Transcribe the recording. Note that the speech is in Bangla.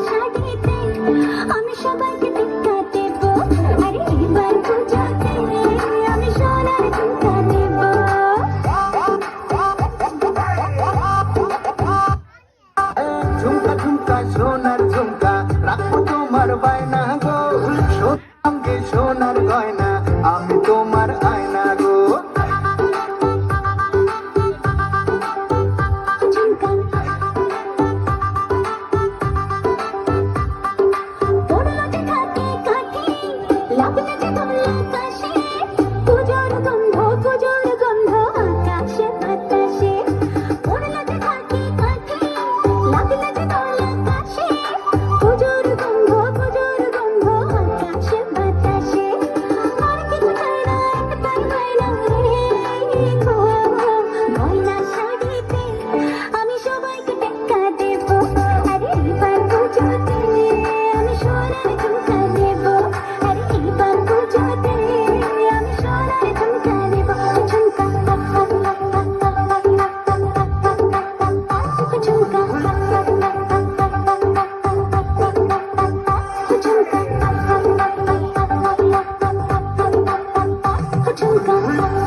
শাড়িতে আমি সবাইকে টিক্কা দেব, আরে এবার পুজোতে আমি সোনার ঝুমকা দেব। ঝুমকা ঝুমকা সোনার ঝুমকা রাখবো তোমার বায়না গো, সঙ্গে সোনার গয়না আমি তোমার আয়না গো। ঝুমকা পড়লো যে থাকে কাঠে, লাগলো যে দোলা কাশে, পুজোর গন্ধ আকাশে বাতাসে। পড়লো যে থাকে কাঠে, লাগলো যে দোলা কাশে, পুজোর গন্ধ আকাশে বাতাসে। আর কিছু চাই না, একটাই বায়না রে গো, গয়না শাড়িতে আমি সবাইকে টেক্কা দেব, আরে এবার পুজোতে আমি সোনার ঝুমকা দেব, আরে এবার পুজোতে আমি সোনার ঝুমকা দেব। ঝুমকা ঝুমকা ঝুমকা ঝুমকা